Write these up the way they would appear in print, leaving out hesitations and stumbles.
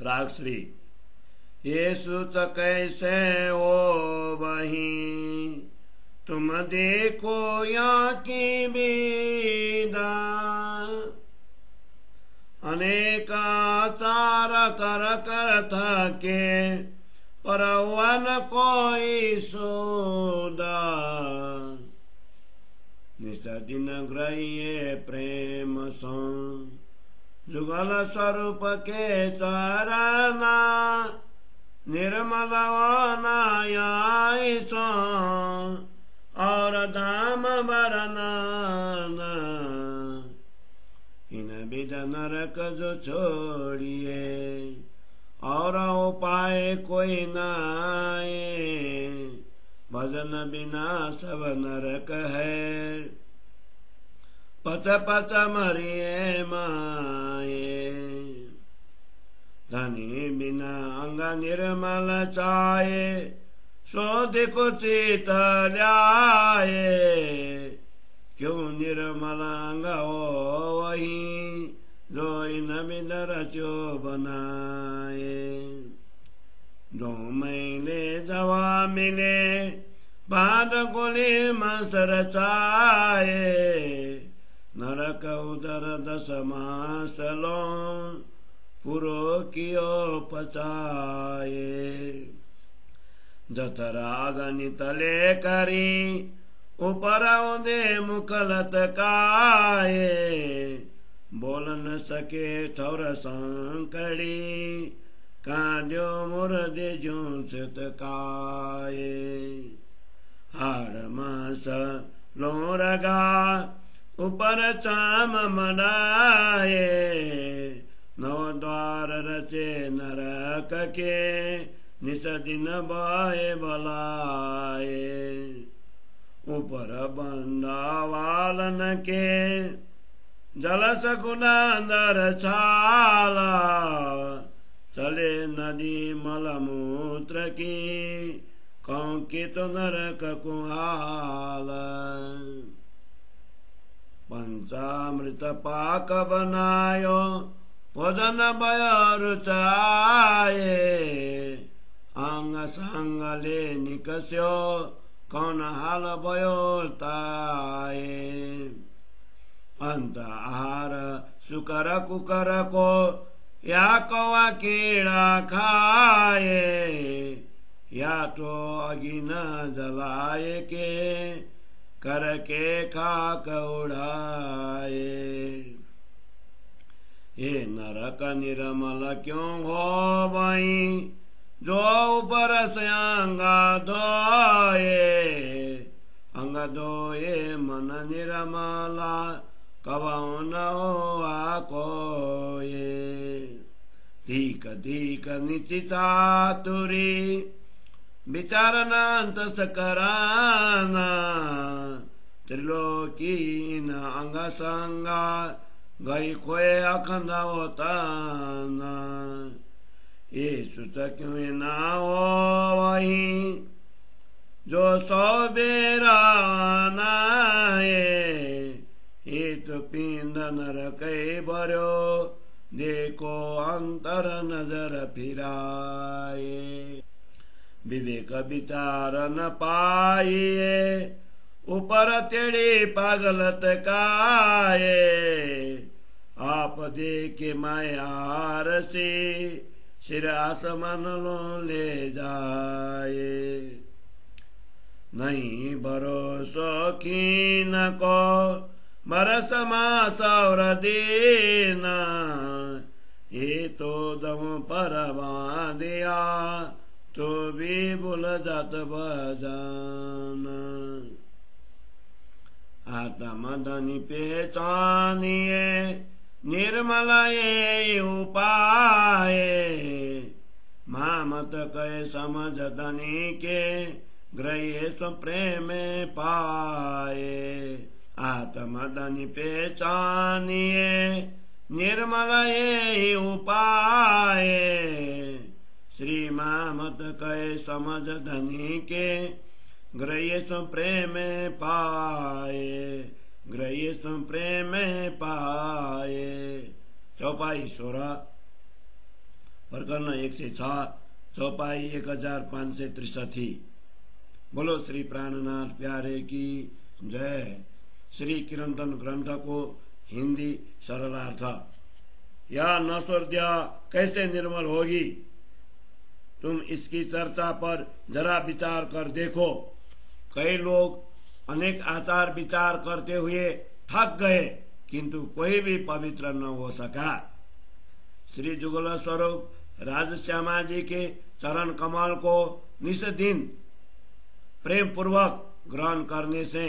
राग श्री। ये सुत कैसे हो वहीं, तुम देखो यहाँ की विदा, अनेका चार कर कर थके, पर वन कोई सोदा। निस दिन ग्रह्य प्रेम सो, जुगल स्वरूप के चरना, निर्मल वनायाई सो, और धाम बरनाना। इन विध नरक जो छोड़िए, और उपाय कोई नाए, भजन बिना सब नरक है, पच पच मरिए माए। धनी बिना अंग निर्मल चाहे, शोध को चित ल्याए, क्यों निर्मल अंग हो वही, जो इन बिन रचो बनाए। जो मैले जवा मिले, पाद गोली मसर चाहे, नरक उदर दस मास लो, पुरो कियो पचाए। जठरा गणित ले करी, ऊपर उदे मुखलत काये, बोल न सके ठौर संकड़ी, कांड्यो मुर्दे जूंसत काये। हाड़ मास लोरगा, ऊपर चाम मनाए, नौ द्वार रचे नरक के, निस दिन बाए बलाए। ऊपर बंदावालन के, जलस गुनांदर छाला, चले नदी मलमूत्र की, कौंकित नरक कुहाला। पंचामृत पाक बनायो, भोजन बयर चाये, अंग संग ले निकस्यो, कौन हाल भयो ताये। अंत आहार सुकर कुकर को, या कौवा कीड़ा खाए, या तो अग्नि जलाए के, करके खाक उड़ाए। हे नरक निर्मल क्यों हो वहीं, जो ऊपर से अंगा धोए, अंग धोए मन निर्मला, कबहु न हुआ कोये। धीक धीक निचिता तुरी, विचार नांत सकराना, त्रिलोकी न अंग संगा, गई खोए अखंड होताना। ये सुत क्यों ना हो वहीं, जो सौ बेरा नाये, ये तो पिंड नरक भरो, देखो अंतर नजर फिराए। विवेक विचार न पाइए, ऊपर तेड़ी पागलत काये, आप देखे मायार से, सिर आसमान लो ले जाए। नहीं भरोसो कीन को, बरस मास और देना, ये तो दम पर बांधिया, तो भी भूल जात बजाना। आत्म धनी पहचानिए, निर्मल ये उपाय, मामत कह समझ धनी के, ग्रहे प्रेम पाए। आत्म धनी पहचानिए, निर्मल ये उपाय, श्री मामत कह समझ धनी के, ग्रह्य प्रेम पाए, ग्रह्य प्रेम पाए। चौपाई सोरा। प्रकरण 106, चौपाई 1563। बोलो श्री प्राणनाथ प्यारे की जय। श्री कीर्तन ग्रंथ को हिंदी सरलार्थ। यह नश्वर कैसे निर्मल होगी, तुम इसकी चर्चा पर जरा विचार कर देखो। कई लोग अनेक आचार विचार करते हुए थक गए, किंतु कोई भी पवित्र न हो सका। श्री जुगल स्वरूप राजश्यामा जी के चरण कमल को निस्दिन प्रेम पूर्वक ग्रहण करने से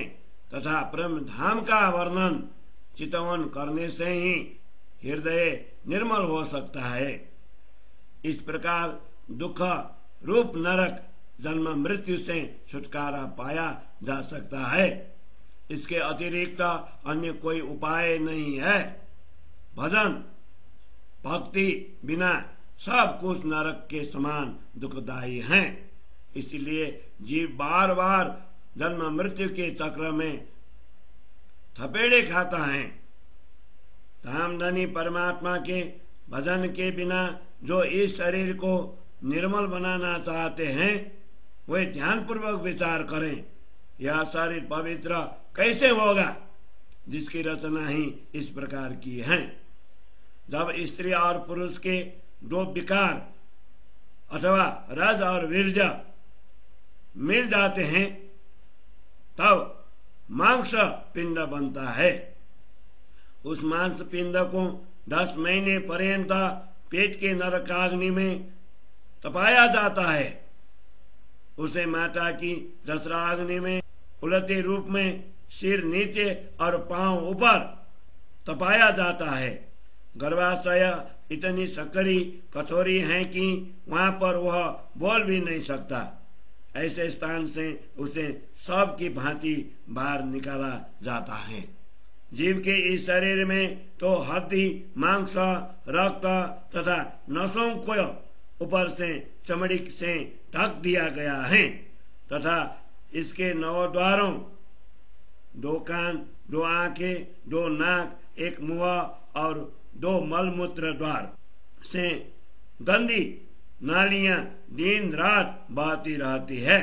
तथा प्रेम धाम का वर्णन चितवन करने से ही हृदय निर्मल हो सकता है। इस प्रकार दुख रूप नरक जन्म मृत्यु से छुटकारा पाया जा सकता है। इसके अतिरिक्त अन्य कोई उपाय नहीं है। भजन भक्ति बिना सब कुछ नरक के समान दुखदायी हैं। इसलिए जीव बार बार जन्म मृत्यु के चक्र में थपेड़े खाता है। धामधनी परमात्मा के भजन के बिना जो इस शरीर को निर्मल बनाना चाहते हैं, वे ध्यानपूर्वक विचार करें, यह शरीर पवित्र कैसे होगा जिसकी रचना ही इस प्रकार की है। जब स्त्री और पुरुष के दो विकार अथवा रज और वीर्य मिल जाते हैं, तब मांस पिंड बनता है। उस मांस पिंड को 10 महीने पर्यंत पेट के नरकाग्नि में तपाया जाता है। उसे माता की जठराग्नि में उलटे रूप में सिर नीचे और पांव ऊपर तपाया जाता है। गर्भाशय इतनी सकरी कठोरी है कि वहां पर वह बोल भी नहीं सकता। ऐसे स्थान से उसे सब की भांति बाहर निकाला जाता है। जीव के इस शरीर में तो हड्डी, मांस, रक्त तथा नसों को ऊपर से चमड़ी से ढक दिया गया है तथा इसके 9 द्वारों, 2 कान, 2 आंखें, 2 नाक, 1 मुंह और 2 मलमूत्र द्वार से गंदी नालियां दिन रात बहती रहती है।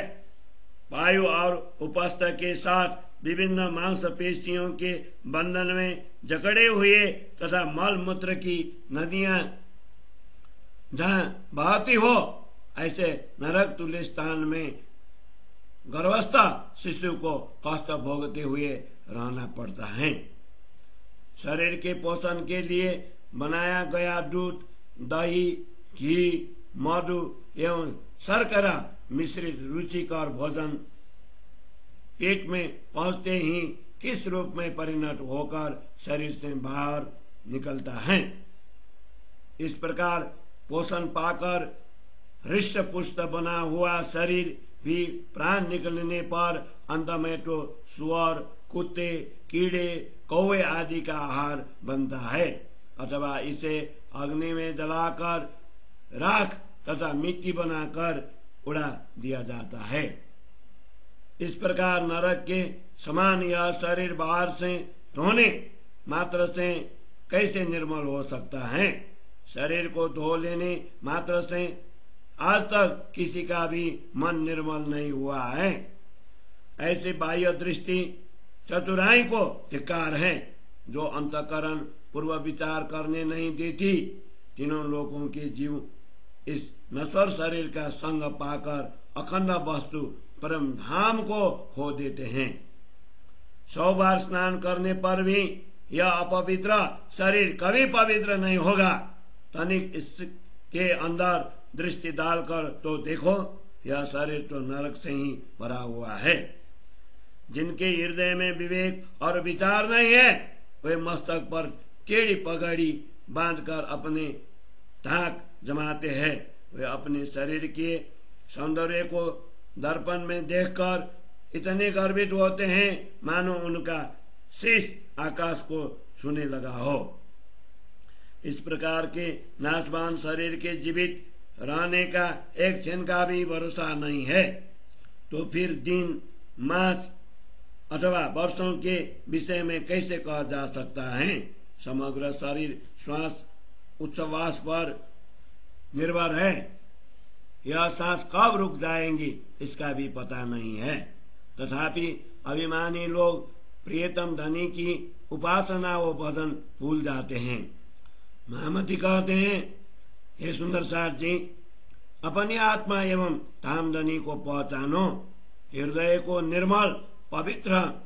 वायु और उपस्थ के साथ विभिन्न मांसपेशियों के बंधन में जकड़े हुए तथा मलमूत्र की नदियां जहां बहती हो, ऐसे नरक तुल्य स्थान में गर्भस्थ शिशु को कष्ट भोगते हुए रहना पड़ता है। शरीर के पोषण के लिए बनाया गया दूध, दही, घी, मधु एवं शर्करा मिश्रित रुचिकर भोजन पेट में पहुंचते ही किस रूप में परिणत होकर शरीर से बाहर निकलता है। इस प्रकार पोषण पाकर हृष्ट पुष्ट बना हुआ शरीर भी प्राण निकलने पर अंत में तो सुअर, कुत्ते, कीड़े, कौवे आदि का आहार बनता है अथवा इसे अग्नि में जलाकर राख तथा मिट्टी बनाकर उड़ा दिया जाता है। इस प्रकार नरक के समान यह शरीर बाहर से धोने मात्र से कैसे निर्मल हो सकता है। शरीर को धो लेने मात्र से आज तक किसी का भी मन निर्मल नहीं हुआ है। ऐसी बाह्य दृष्टि चतुराई को धिक्कार है, जो अंतःकरण पूर्व विचार करने नहीं देती। तीनों लोगों के जीव इस नश्वर शरीर का संग पाकर अखंड वस्तु परम धाम को खो देते हैं। 100 बार स्नान करने पर भी यह अपवित्र शरीर कभी पवित्र नहीं होगा। तनिक इसके अंदर दृष्टि डालकर तो देखो, यह शरीर तो नरक से ही भरा हुआ है। जिनके हृदय में विवेक और विचार नहीं है, वे मस्तक पर टेढ़ी पगड़ी बांधकर अपने धाक जमाते हैं। वे अपने शरीर के सौंदर्य को दर्पण में देखकर इतने गर्वित होते हैं मानो उनका शीश आकाश को छूने लगा हो। इस प्रकार के नाशवान शरीर के जीवित रहने का एक क्षण का भी भरोसा नहीं है, तो फिर दिन, मास अथवा वर्षों के विषय में कैसे कहा जा सकता है। समग्र शरीर श्वास उच्छ्वास पर निर्भर है। यह सांस कब रुक जाएंगी इसका भी पता नहीं है। तथापि अभिमानी लोग प्रियतम धनी की उपासना व भजन भूल जाते हैं। महामती कहते हैं, हे सुंदर साथ जी, अपनी आत्मा एवं धामधनी को पहचानो, हृदय को निर्मल पवित्र